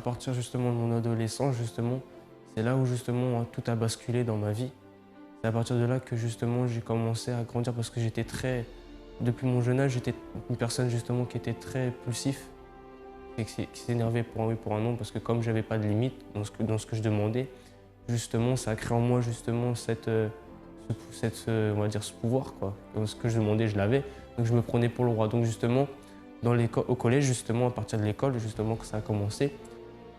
partir justement de mon adolescence, justement, c'est là où justement tout a basculé dans ma vie. C'est à partir de là que justement j'ai commencé à grandir parce que depuis mon jeune âge, j'étais une personne justement qui était très impulsif et qui s'énervait pour un oui, pour un non parce que comme j'avais pas de limite dans ce que je demandais, justement ça a créé en moi justement on va dire ce pouvoir quoi. Donc, ce que je demandais, je l'avais, donc je me prenais pour le roi. Donc justement, au collège, justement, à partir de l'école, justement, que ça a commencé,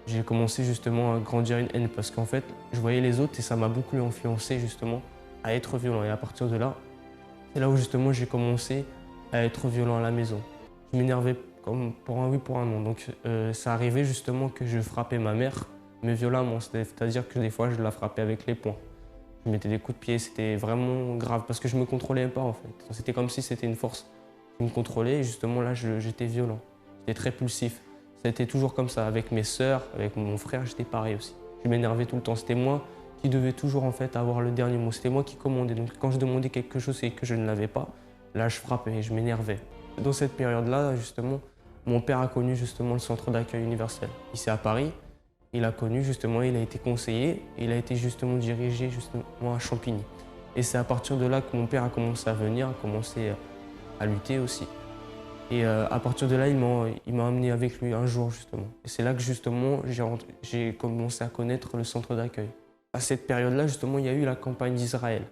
j'ai commencé justement à grandir une haine parce qu'en fait, je voyais les autres et ça m'a beaucoup influencé justement à être violent. Et à partir de là, c'est là où justement j'ai commencé à être violent à la maison. Je m'énervais comme pour un oui, pour un non. Donc ça arrivait justement que je frappais ma mère, mais violemment. C'est-à-dire que des fois, je la frappais avec les poings. Je mettais des coups de pied, c'était vraiment grave parce que je me contrôlais pas en fait. C'était comme si c'était une force qui me contrôlait et justement là, j'étais violent. J'étais très pulsif. C'était toujours comme ça. Avec mes sœurs, avec mon frère, j'étais pareil aussi. Je m'énervais tout le temps. C'était moi qui devais toujours en fait avoir le dernier mot. C'était moi qui commandais. Donc quand je demandais quelque chose et que je ne l'avais pas, là je frappais et je m'énervais. Dans cette période-là, justement, mon père a connu justement le centre d'accueil universel. Ici à Paris, il a connu justement, il a été conseiller et il a été justement dirigé justement à Champigny. Et c'est à partir de là que mon père a commencé à venir, a commencé à lutter aussi. Et à partir de là, il m'a amené avec lui un jour justement. Et c'est là que justement j'ai commencé à connaître le centre d'accueil. À cette période-là, justement, il y a eu la campagne d'Israël.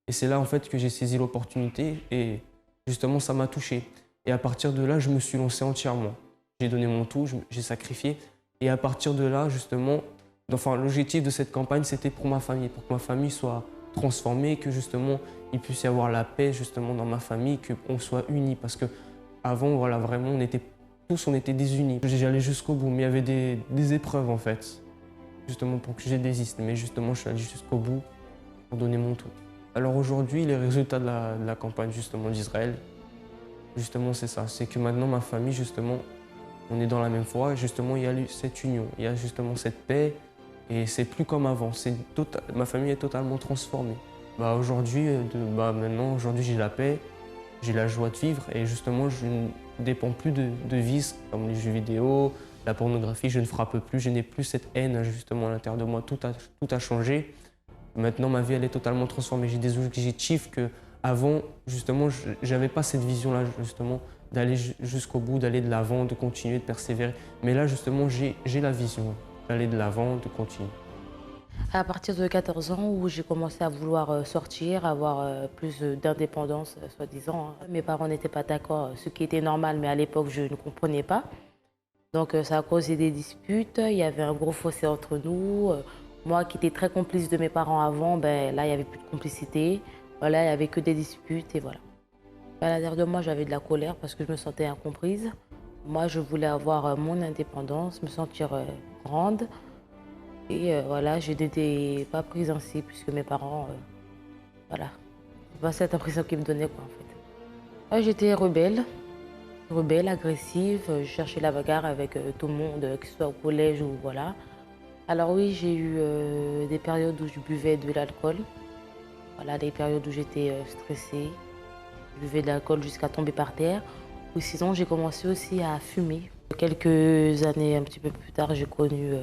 Et c'est là en fait que j'ai saisi l'opportunité et justement ça m'a touché. Et à partir de là, je me suis lancé entièrement. J'ai donné mon tout, j'ai sacrifié. Et à partir de là, justement, enfin, l'objectif de cette campagne, c'était pour ma famille, pour que ma famille soit transformée, que justement, il puisse y avoir la paix justement dans ma famille, qu'on soit unis. Parce que avant, voilà, vraiment, on était désunis. J'allais jusqu'au bout, mais il y avait des épreuves en fait, justement pour que je désiste. Mais justement, je suis allé jusqu'au bout pour donner mon tout. Alors aujourd'hui, les résultats de la campagne justement d'Israël, justement, c'est ça. C'est que maintenant, ma famille, justement, on est dans la même foi. Et justement, il y a cette union, il y a justement cette paix. Et c'est plus comme avant. Ma famille est totalement transformée. Maintenant, aujourd'hui, j'ai la paix. J'ai la joie de vivre et justement, je ne dépends plus de vices comme les jeux vidéo, la pornographie, je ne frappe plus, je n'ai plus cette haine justement à l'intérieur de moi, tout a changé. Maintenant, ma vie, elle est totalement transformée. J'ai des objectifs que avant, justement, je n'avais pas cette vision-là, justement, d'aller jusqu'au bout, d'aller de l'avant, de continuer, de persévérer. Mais là, justement, j'ai la vision d'aller de l'avant, de continuer. À partir de 14 ans où j'ai commencé à vouloir sortir, avoir plus d'indépendance, soi-disant, hein. Mes parents n'étaient pas d'accord, ce qui était normal, mais à l'époque, je ne comprenais pas. Donc ça a causé des disputes, il y avait un gros fossé entre nous. Moi qui étais très complice de mes parents avant, ben, là, il n'y avait plus de complicité. Voilà, il n'y avait que des disputes et voilà. À l'intérieur de moi, j'avais de la colère parce que je me sentais incomprise. Moi, je voulais avoir mon indépendance, me sentir grande. Et voilà, je n'étais pas prise ainsi puisque mes parents, voilà, c'est pas cette impression qu'ils me donnaient quoi en fait. J'étais rebelle, agressive, je cherchais la bagarre avec tout le monde, que ce soit au collège ou voilà. Alors oui, j'ai eu des périodes où je buvais de l'alcool, voilà, des périodes où j'étais stressée, je buvais de l'alcool jusqu'à tomber par terre. Ou sinon, j'ai commencé aussi à fumer. Quelques années un petit peu plus tard, j'ai connu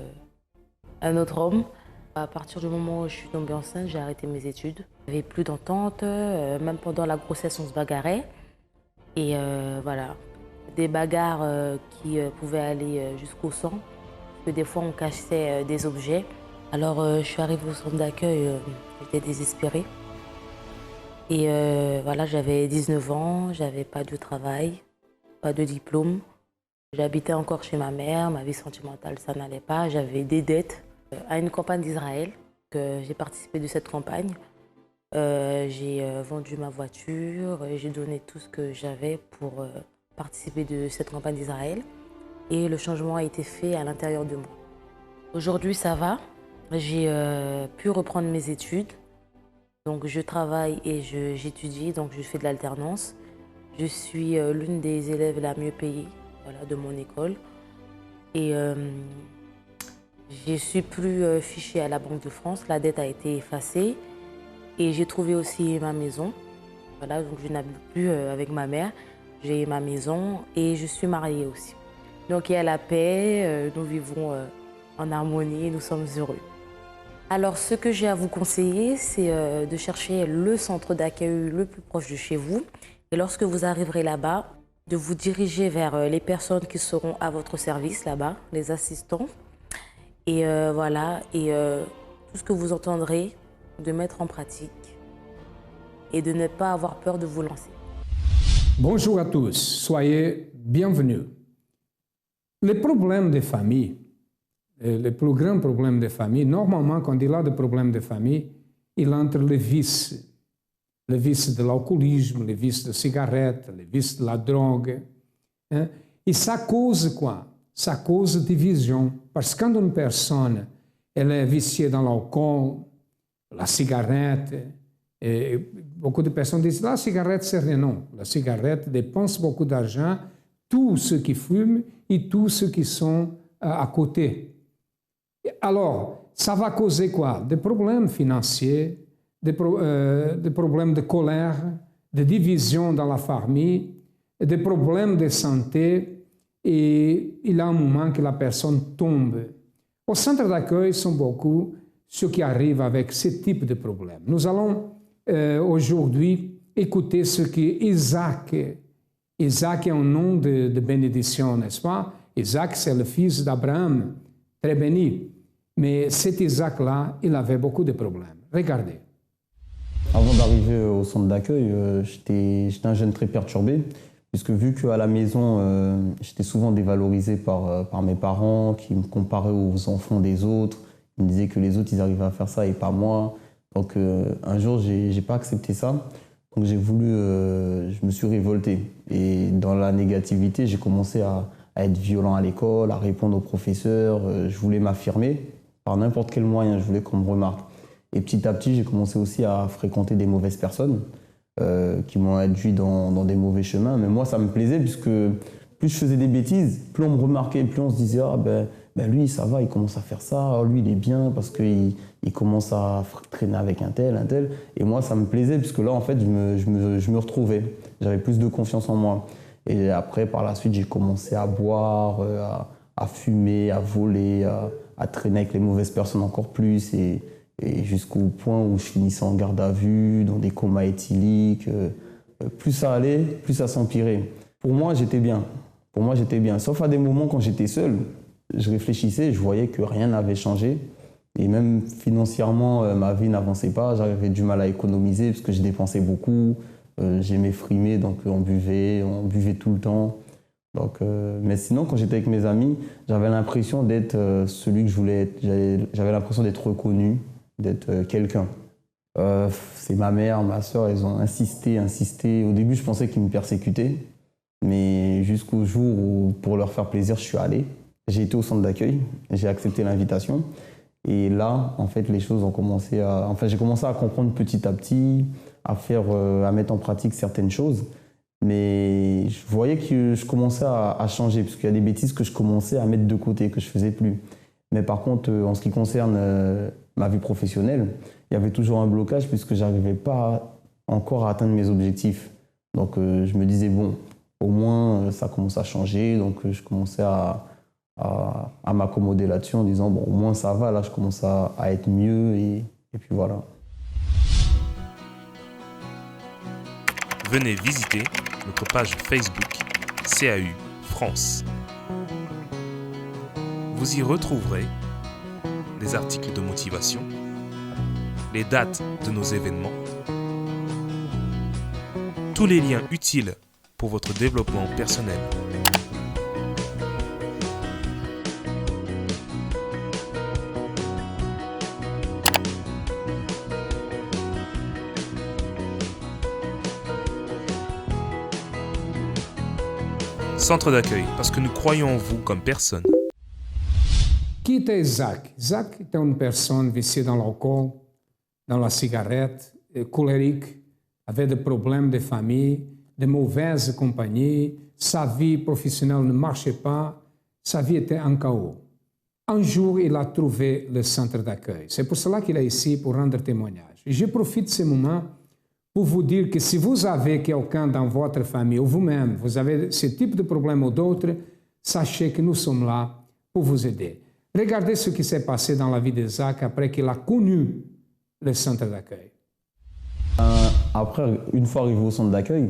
un autre homme. À partir du moment où je suis tombée enceinte, j'ai arrêté mes études. Il n'y avait plus d'entente, même pendant la grossesse, on se bagarrait. Et voilà, des bagarres qui pouvaient aller jusqu'au sang. Parce que des fois, on cachait des objets. Alors, je suis arrivée au centre d'accueil, j'étais désespérée. Et voilà, j'avais 19 ans, j'avais pas de travail, pas de diplôme. J'habitais encore chez ma mère, ma vie sentimentale, ça n'allait pas. J'avais des dettes à une campagne d'Israël. J'ai participé de cette campagne. J'ai vendu ma voiture, j'ai donné tout ce que j'avais pour participer de cette campagne d'Israël. Et le changement a été fait à l'intérieur de moi. Aujourd'hui, ça va. J'ai pu reprendre mes études. Donc, je travaille et j'étudie, donc je fais de l'alternance. Je suis l'une des élèves la mieux payée, voilà, de mon école. Et je ne suis plus fichée à la Banque de France. La dette a été effacée. Et j'ai trouvé aussi ma maison. Voilà, donc je n'habite plus avec ma mère. J'ai ma maison et je suis mariée aussi. Donc il y a la paix, nous vivons en harmonie et nous sommes heureux. Alors, ce que j'ai à vous conseiller, c'est de chercher le centre d'accueil le plus proche de chez vous. Et lorsque vous arriverez là-bas, de vous diriger vers les personnes qui seront à votre service là-bas, les assistants. Et voilà, et tout ce que vous entendrez, de mettre en pratique et de ne pas avoir peur de vous lancer. Bonjour à tous, soyez bienvenus. Les problèmes de famille, le plus grand problème de famille, normalement, quand il a des problèmes de famille, il entre le vice de l'alcoolisme, le vice de cigarette, le vice de la drogue. Hein? Et ça cause quoi? Ça cause division. Parce que quand une personne elle est viciée dans l'alcool, la cigarette, et beaucoup de personnes disent la cigarette c'est rien. Non, la cigarette dépense beaucoup d'argent, tous ceux qui fument et tous ceux qui sont à côté. Alors, ça va causer quoi? Des problèmes financiers, des problèmes de colère, de division dans la famille, des problèmes de santé, et il y a un moment que la personne tombe. Au centre d'accueil sont beaucoup ceux qui arrivent avec ce type de problème. Nous allons aujourd'hui écouter ce que Isaac est un nom de bénédiction, n'est-ce pas? Isaac, c'est le fils d'Abraham, très béni. Mais cet Isaac-là, il avait beaucoup de problèmes. Regardez. Avant d'arriver au centre d'accueil, j'étais un jeune très perturbé, puisque vu qu'à la maison, j'étais souvent dévalorisé par mes parents, qui me comparaient aux enfants des autres. Ils me disaient que les autres, ils arrivaient à faire ça et pas moi. Donc un jour, j'ai pas accepté ça. Donc je me suis révolté. Et dans la négativité, j'ai commencé à être violent à l'école, à répondre aux professeurs. Je voulais m'affirmer par n'importe quel moyen, je voulais qu'on me remarque. Et petit à petit, j'ai commencé aussi à fréquenter des mauvaises personnes qui m'ont induit dans des mauvais chemins. Mais moi, ça me plaisait puisque plus je faisais des bêtises, plus on me remarquait, plus on se disait « Ah ben lui, ça va, il commence à faire ça. Oh, lui, il est bien parce qu'il commence à traîner avec un tel. » Et moi, ça me plaisait puisque là, en fait, je me retrouvais. J'avais plus de confiance en moi. Et après, par la suite, j'ai commencé à boire, à fumer, à voler, à traîner avec les mauvaises personnes encore plus. Et jusqu'au point où je finissais en garde à vue, dans des comas éthyliques. Plus ça allait, plus ça s'empirait. Pour moi, j'étais bien. Sauf à des moments quand j'étais seul, je réfléchissais, je voyais que rien n'avait changé. Et même financièrement, ma vie n'avançait pas. J'avais du mal à économiser parce que je dépensais beaucoup. J'aimais frimer, donc on buvait tout le temps. Donc, mais sinon, quand j'étais avec mes amis, j'avais l'impression d'être celui que je voulais être. J'avais l'impression d'être reconnu, d'être quelqu'un. C'est ma mère, ma soeur, elles ont insisté. Au début, je pensais qu'ils me persécutaient, mais jusqu'au jour où, pour leur faire plaisir, je suis allé. J'ai été au centre d'accueil, j'ai accepté l'invitation. Et là, en fait, les choses ont commencé à... Enfin, j'ai commencé à comprendre petit à petit, à mettre en pratique certaines choses. Mais je voyais que je commençais à changer, parce qu'il y a des bêtises que je commençais à mettre de côté, que je ne faisais plus. Mais par contre, en ce qui concerne ma vie professionnelle, il y avait toujours un blocage, puisque je n'arrivais pas encore à atteindre mes objectifs. Donc je me disais, bon, au moins ça commence à changer. Donc je commençais à m'accommoder là-dessus en disant, bon, au moins ça va, là je commence à être mieux, et puis voilà. Venez visiter notre page Facebook CAU France. Vous y retrouverez des articles de motivation, les dates de nos événements, tous les liens utiles pour votre développement personnel. Centre d'accueil, parce que nous croyons en vous comme personne. Qui était Isaac? Isaac était une personne viciée dans l'alcool, dans la cigarette, colérique, avait des problèmes de famille, de mauvaise compagnie, sa vie professionnelle ne marchait pas, sa vie était en chaos. Un jour, il a trouvé le centre d'accueil. C'est pour cela qu'il est ici, pour rendre témoignage. Et je profite de ce moment pour vous dire que si vous avez quelqu'un dans votre famille ou vous-même, vous avez ce type de problème ou d'autres, sachez que nous sommes là pour vous aider. Regardez ce qui s'est passé dans la vie d'Isaac après qu'il a connu le centre d'accueil. Après, une fois arrivé au centre d'accueil,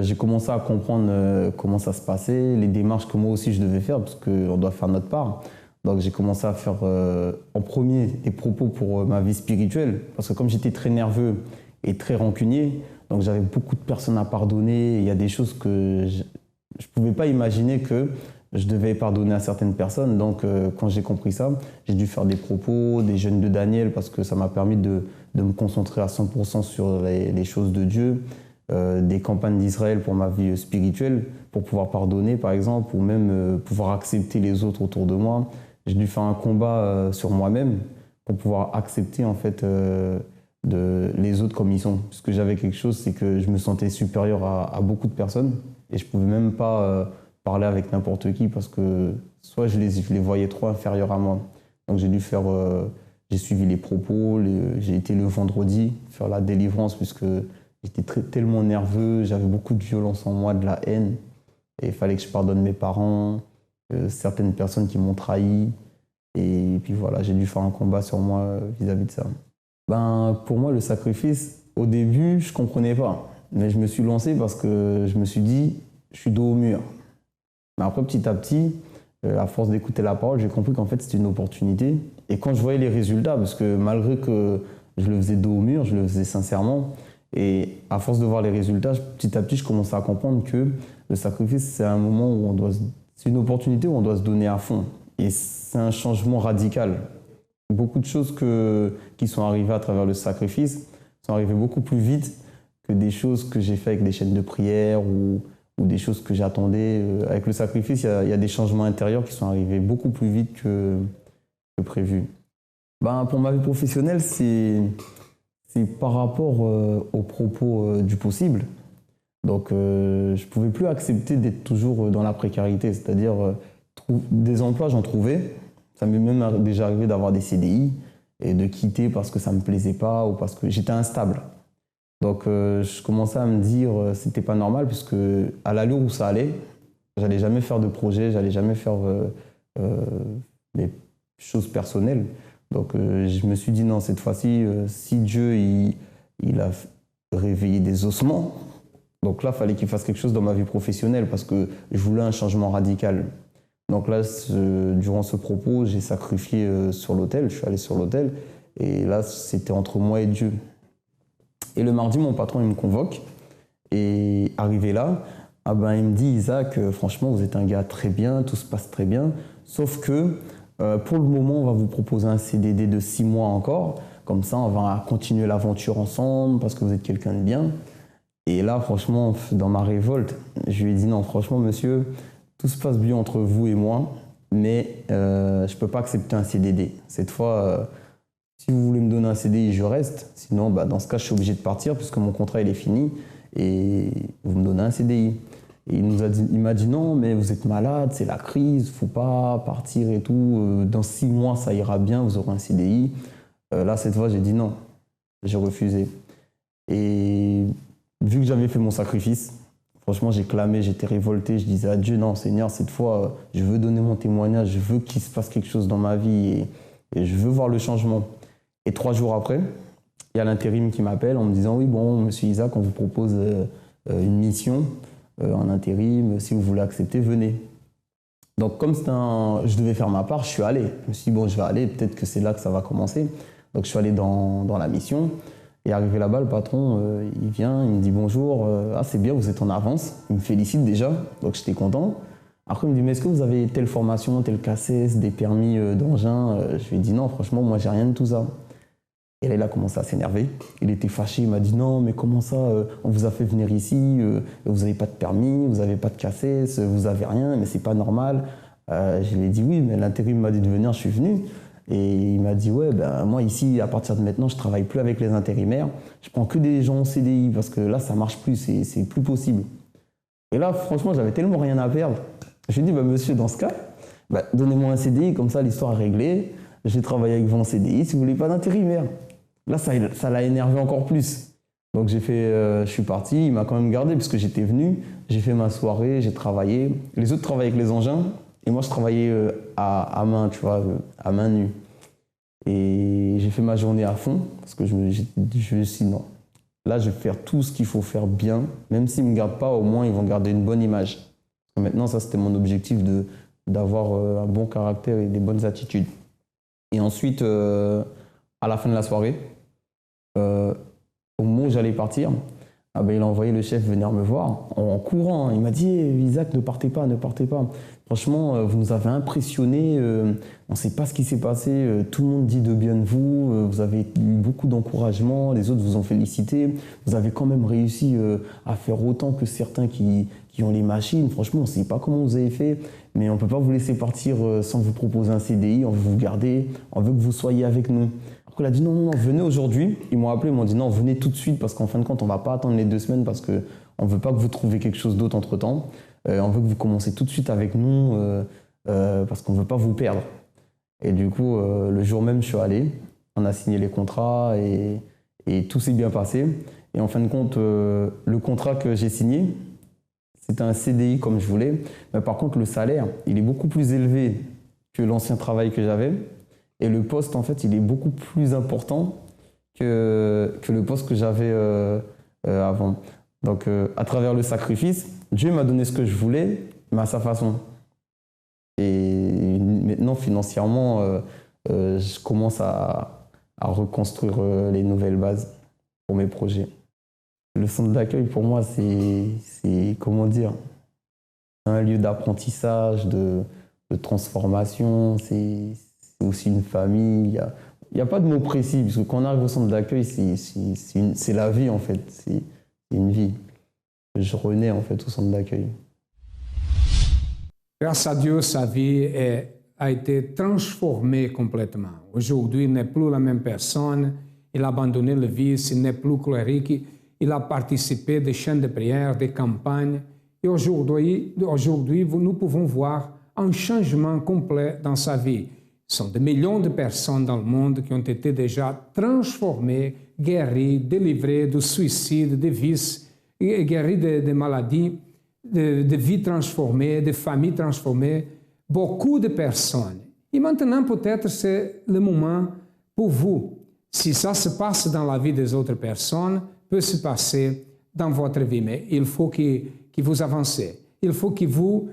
j'ai commencé à comprendre comment ça se passait, les démarches que moi aussi je devais faire, parce qu'on doit faire notre part. Donc j'ai commencé à faire en premier des propos pour ma vie spirituelle, parce que comme j'étais très nerveux et très rancunier, donc j'avais beaucoup de personnes à pardonner. Il y a des choses que je ne pouvais pas imaginer que je devais pardonner à certaines personnes. Donc quand j'ai compris ça, j'ai dû faire des propos, des jeûnes de Daniel, parce que ça m'a permis de me concentrer à 100% sur les choses de Dieu, des campagnes d'Israël pour ma vie spirituelle, pour pouvoir pardonner par exemple, ou même pouvoir accepter les autres autour de moi. J'ai dû faire un combat sur moi-même pour pouvoir accepter en fait les autres comme ils sont. Parce que j'avais quelque chose, c'est que je me sentais supérieur à beaucoup de personnes et je pouvais même pas parler avec n'importe qui parce que soit je les voyais trop inférieurs à moi. Donc j'ai dû faire, j'ai suivi les propos, j'ai été le vendredi faire la délivrance puisque j'étais tellement nerveux, j'avais beaucoup de violence en moi, de la haine et il fallait que je pardonne mes parents, certaines personnes qui m'ont trahi et puis voilà, j'ai dû faire un combat sur moi vis-à-vis de ça. Pour moi, le sacrifice, au début, je ne comprenais pas. Mais je me suis lancé parce que je me suis dit, je suis dos au mur. Mais après, petit à petit, à force d'écouter la parole, j'ai compris qu'en fait, c'était une opportunité. Et quand je voyais les résultats, parce que malgré que je le faisais dos au mur, je le faisais sincèrement. Et à force de voir les résultats, petit à petit, je commençais à comprendre que le sacrifice, c'est un moment où c'est une opportunité où on doit se donner à fond. Et c'est un changement radical. Beaucoup de choses qui sont arrivées à travers le sacrifice sont arrivées beaucoup plus vite que des choses que j'ai faites avec des chaînes de prière ou des choses que j'attendais. Avec le sacrifice, il y a des changements intérieurs qui sont arrivés beaucoup plus vite que prévu. Pour ma vie professionnelle, c'est par rapport aux propos du possible. Donc, je ne pouvais plus accepter d'être toujours dans la précarité, c'est-à-dire des emplois, j'en trouvais. Ça m'est même déjà arrivé d'avoir des CDI et de quitter parce que ça ne me plaisait pas ou parce que j'étais instable. Donc je commençais à me dire que ce n'était pas normal puisque à l'allure où ça allait, j'allais jamais faire de projet, j'allais jamais faire des choses personnelles. Donc je me suis dit non, cette fois-ci, si Dieu il a réveillé des ossements, donc là, il fallait qu'il fasse quelque chose dans ma vie professionnelle parce que je voulais un changement radical. Donc là, durant ce propos, j'ai sacrifié sur l'autel, je suis allé sur l'autel et là, c'était entre moi et Dieu. Et le mardi, mon patron, il me convoque et arrivé là, il me dit « Isaac, franchement, vous êtes un gars très bien, tout se passe très bien, sauf que pour le moment, on va vous proposer un CDD de 6 mois encore, comme ça, on va continuer l'aventure ensemble parce que vous êtes quelqu'un de bien. » Et là, franchement, dans ma révolte, je lui ai dit « Non, franchement, monsieur, tout se passe bien entre vous et moi, mais je ne peux pas accepter un CDD. Cette fois, si vous voulez me donner un CDI, je reste. Sinon, dans ce cas, je suis obligé de partir puisque mon contrat il est fini et vous me donnez un CDI. » Et il m'a dit « Non, mais vous êtes malade, c'est la crise, il ne faut pas partir et tout. Dans 6 mois, ça ira bien, vous aurez un CDI. » Là, cette fois, j'ai dit non. J'ai refusé. Et vu que j'avais fait mon sacrifice, franchement, j'ai clamé, j'étais révolté. Je disais à Dieu, non, Seigneur, cette fois, je veux donner mon témoignage, je veux qu'il se passe quelque chose dans ma vie et je veux voir le changement. Et 3 jours après, il y a l'intérim qui m'appelle en me disant, oui, bon, monsieur Isaac, on vous propose une mission en intérim. Si vous voulez accepter, venez. Donc, comme je devais faire ma part, je suis allé. Je me suis dit, bon, je vais aller, peut-être que c'est là que ça va commencer. Donc, je suis allé dans la mission. Et arrivé là-bas, le patron, il vient, il me dit bonjour, c'est bien, vous êtes en avance. Il me félicite déjà, donc j'étais content. Après, il me dit, mais est-ce que vous avez telle formation, tel CACES, des permis d'engin? Je lui ai dit non, franchement, moi, j'ai rien de tout ça. Et là, il a commencé à s'énerver. Il était fâché, il m'a dit non, mais comment ça, on vous a fait venir ici, vous n'avez pas de permis, vous n'avez pas de CACES, vous n'avez rien, mais c'est pas normal. Je lui ai dit oui, mais l'intérim m'a dit de venir, je suis venu. Et il m'a dit, ouais, moi ici, à partir de maintenant, je ne travaille plus avec les intérimaires. Je prends que des gens en CDI parce que là, ça ne marche plus, c'est plus possible. Et là, franchement, j'avais tellement rien à perdre. Je lui ai dit, monsieur, dans ce cas, donnez-moi un CDI, comme ça, l'histoire est réglée. Je vais travailler avec vous en CDI si vous ne voulez pas d'intérimaire. Là, ça l'a énervé encore plus. Donc, je suis parti, il m'a quand même gardé parce que j'étais venu. J'ai fait ma soirée, j'ai travaillé. Les autres travaillaient avec les engins. Et moi, je travaillais à main, tu vois, à main nue. Et j'ai fait ma journée à fond parce que je me suis dit non. Là, je vais faire tout ce qu'il faut faire bien. Même s'ils ne me gardent pas, au moins, ils vont garder une bonne image. Maintenant, ça, c'était mon objectif d'avoir un bon caractère et des bonnes attitudes. Et ensuite, à la fin de la soirée, au moment où j'allais partir, ah ben, il a envoyé le chef venir me voir en courant. Il m'a dit Isaac, ne partez pas, ne partez pas. Franchement, vous nous avez impressionnés. On ne sait pas ce qui s'est passé. Tout le monde dit de bien de vous. Vous avez eu beaucoup d'encouragement. Les autres vous ont félicité. Vous avez quand même réussi à faire autant que certains qui ont les machines. Franchement, on ne sait pas comment vous avez fait. Mais on ne peut pas vous laisser partir sans vous proposer un CDI. On veut vous garder. On veut que vous soyez avec nous. Après, il a dit non, non, non, venez aujourd'hui. Ils m'ont appelé, ils m'ont dit non, venez tout de suite parce qu'en fin de compte, on ne va pas attendre les 2 semaines parce qu'on ne veut pas que vous trouviez quelque chose d'autre entre-temps. On veut que vous commenciez tout de suite avec nous parce qu'on ne veut pas vous perdre. Et du coup, le jour même, je suis allé. On a signé les contrats et tout s'est bien passé. Et en fin de compte, le contrat que j'ai signé, c'était un CDI comme je voulais. Mais par contre, le salaire, il est beaucoup plus élevé que l'ancien travail que j'avais. Et le poste, en fait, il est beaucoup plus important que le poste que j'avais avant. Donc, à travers le sacrifice, Dieu m'a donné ce que je voulais, mais à sa façon. Et maintenant, financièrement, je commence à reconstruire les nouvelles bases pour mes projets. Le centre d'accueil, pour moi, c'est comment dire, un lieu d'apprentissage, de transformation. C'est aussi une famille. Il n'y a pas de mot précis, parce que quand on arrive au centre d'accueil, c'est la vie, en fait. C'est une vie. Je renais, en fait, au centre d'accueil. Grâce à Dieu, sa vie a été transformée complètement. Aujourd'hui, il n'est plus la même personne. Il a abandonné le vice, il n'est plus clérique. Il a participé des chaînes de prière, des campagnes. Et aujourd'hui, nous pouvons voir un changement complet dans sa vie. Ce sont des millions de personnes dans le monde qui ont été déjà transformées, guéries, délivrées du suicide, des vices, guéries de maladies, de vies transformées, de familles transformées. Beaucoup de personnes. Et maintenant, peut-être, c'est le moment pour vous. Si ça se passe dans la vie des autres personnes, peut se passer dans votre vie. Mais il faut que vous avancez. Il faut que vous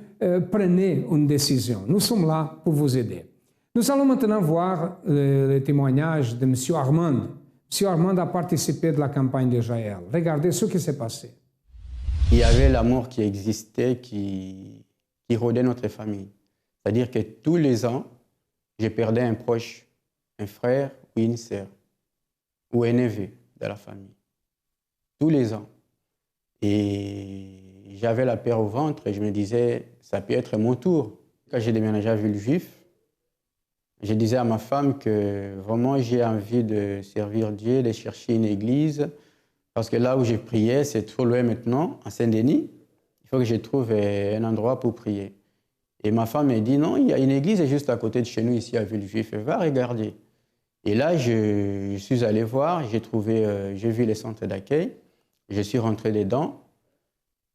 preniez une décision. Nous sommes là pour vous aider. Nous allons maintenant voir le témoignage de M. Armand. M. Armand a participé de la campagne d'Israël. Regardez ce qui s'est passé. Il y avait l'amour qui existait, qui rôdait notre famille. C'est-à-dire que tous les ans, je perdais un proche, un frère ou une sœur, ou un neveu de la famille. Tous les ans. Et j'avais la peur au ventre et je me disais, ça peut être mon tour. Quand j'ai déménagé à Villejuif, je disais à ma femme que vraiment j'ai envie de servir Dieu, de chercher une église, parce que là où je priais, c'est trop loin maintenant, à Saint-Denis. Il faut que je trouve un endroit pour prier. Et ma femme m'a dit, non, il y a une église juste à côté de chez nous, ici à Villejuif, va regarder. Et là, je suis allé voir, j'ai vu les centres d'accueil, je suis rentré dedans.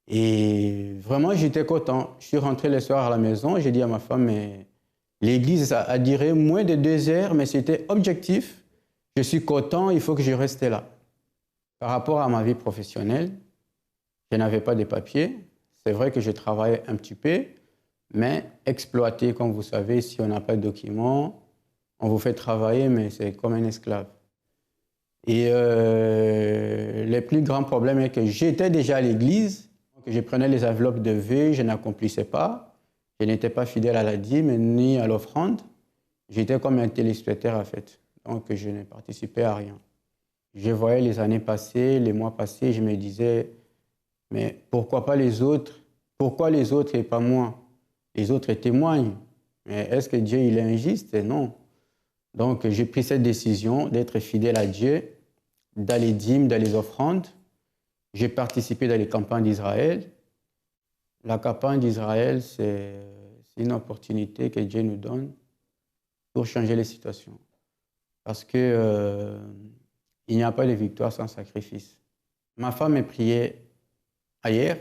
Et vraiment, j'étais content. Je suis rentré le soir à la maison, j'ai dit à ma femme, mais l'église a duré moins de 2 heures, mais c'était objectif. Je suis content, il faut que je reste là. Par rapport à ma vie professionnelle, je n'avais pas de papiers. C'est vrai que je travaillais un petit peu, mais exploité, comme vous savez, si on n'a pas de documents, on vous fait travailler, mais c'est comme un esclave. Et le plus grand problème est que j'étais déjà à l'église, que je prenais les enveloppes de vœux, je n'accomplissais pas. Je n'étais pas fidèle à la dîme ni à l'offrande. J'étais comme un téléspectateur en fait. Donc je ne participais à rien. Je voyais les années passer, les mois passer, je me disais, mais pourquoi pas les autres? Pourquoi les autres et pas moi? Les autres témoignent. Mais est-ce que Dieu il est injuste? Non. Donc j'ai pris cette décision d'être fidèle à Dieu, d'aller dîmes, d'aller offrandes. J'ai participé dans les campagnes d'Israël. La campagne d'Israël, c'est une opportunité que Dieu nous donne pour changer les situations. Parce que il n'y a pas de victoire sans sacrifice. Ma femme est priée ailleurs.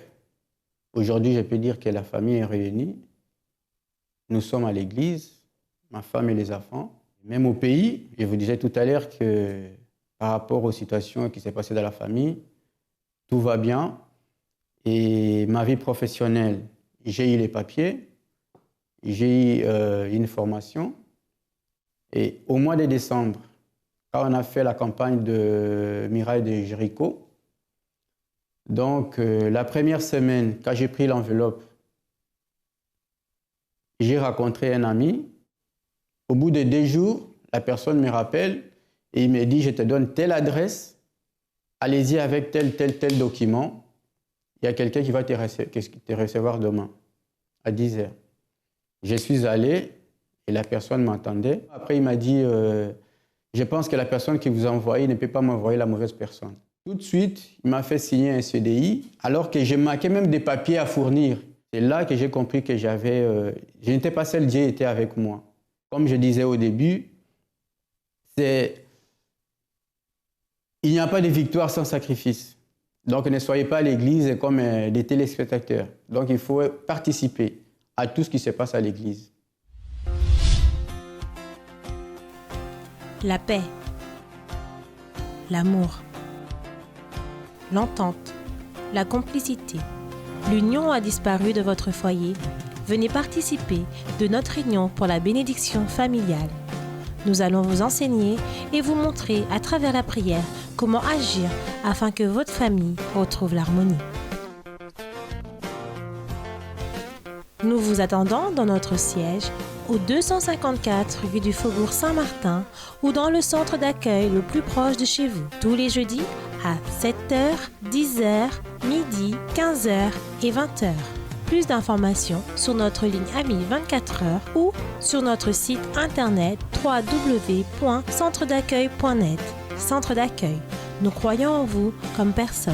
Aujourd'hui, je peux dire que la famille est réunie. nous sommes à l'église, ma femme et les enfants. Même au pays, je vous disais tout à l'heure que par rapport aux situations qui s'est passées dans la famille, tout va bien. Et ma vie professionnelle, j'ai eu les papiers, j'ai eu une formation. Et au mois de décembre, quand on a fait la campagne de Mirail de Jéricho, donc la première semaine, quand j'ai pris l'enveloppe, j'ai rencontré un ami. Au bout de 2 jours, la personne me rappelle et il me dit, je te donne telle adresse, allez-y avec tel document. Il y a quelqu'un qui va te recevoir demain, à 10h. Je suis allé et la personne m'attendait. Après, il m'a dit, je pense que la personne qui vous a envoyé ne peut pas m'envoyer la mauvaise personne. Tout de suite, il m'a fait signer un CDI, alors que j'ai manqué même des papiers à fournir. C'est là que j'ai compris que je n'étais pas seul, Dieu était avec moi. Comme je disais au début, il n'y a pas de victoire sans sacrifice. Donc ne soyez pas à l'église comme des téléspectateurs. Donc il faut participer à tout ce qui se passe à l'église. La paix, l'amour, l'entente, la complicité. L'union a disparu de votre foyer. Venez participer de notre réunion pour la bénédiction familiale. Nous allons vous enseigner et vous montrer à travers la prière comment agir afin que votre famille retrouve l'harmonie. Nous vous attendons dans notre siège au 254 rue du Faubourg Saint-Martin ou dans le centre d'accueil le plus proche de chez vous, tous les jeudis à 7h, 10h, midi, 15h et 20h. Plus d'informations sur notre ligne Ami 24h ou sur notre site internet www.centredaccueil.net. Centre d'accueil, nous croyons en vous comme personne.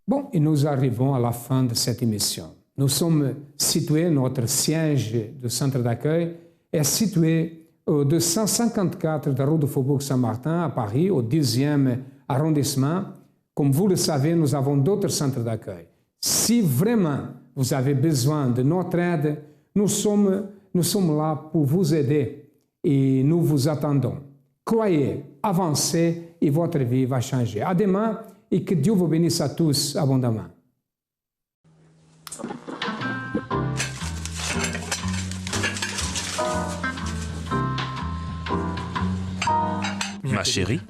Bon, et nous arrivons à la fin de cette émission. Nous sommes situés, notre siège de centre d'accueil est situé au 254 de la rue du Faubourg Saint-Martin à Paris, au 10e arrondissement. Comme vous le savez, nous avons d'autres centres d'accueil. Si vraiment vous avez besoin de notre aide, nous sommes là pour vous aider et nous vous attendons. Croyez, avancez et votre vie va changer. À demain et que Dieu vous bénisse à tous abondamment. Ma chérie,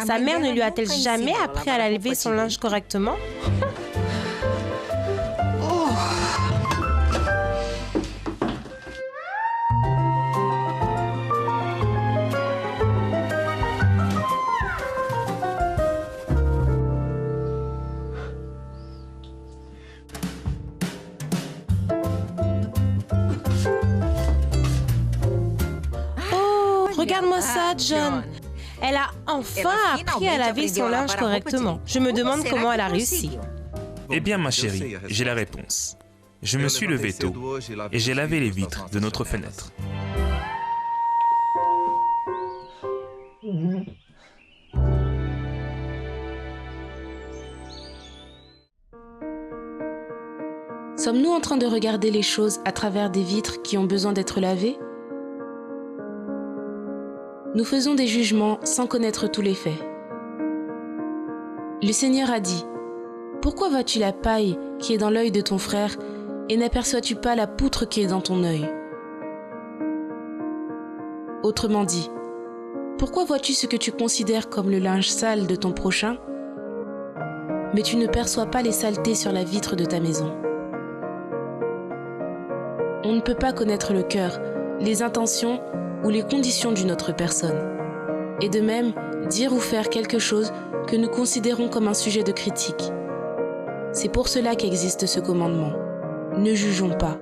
Sa mère ne lui a-t-elle jamais appris à laver son linge correctement ? Oh, regarde-moi ça, John. Elle a enfin appris à laver son linge correctement. Je me demande comment elle a réussi. eh bien ma chérie, j'ai la réponse. Je me suis levé tôt et j'ai lavé les vitres de notre fenêtre. Sommes-nous en train de regarder les choses à travers des vitres qui ont besoin d'être lavées ? Nous faisons des jugements sans connaître tous les faits. Le Seigneur a dit : « Pourquoi vois-tu la paille qui est dans l'œil de ton frère et n'aperçois-tu pas la poutre qui est dans ton œil ? » Autrement dit, pourquoi vois-tu ce que tu considères comme le linge sale de ton prochain, mais tu ne perçois pas les saletés sur la vitre de ta maison ? On ne peut pas connaître le cœur, les intentions ou les conditions d'une autre personne. Et de même, dire ou faire quelque chose que nous considérons comme un sujet de critique. C'est pour cela qu'existe ce commandement. Ne jugeons pas.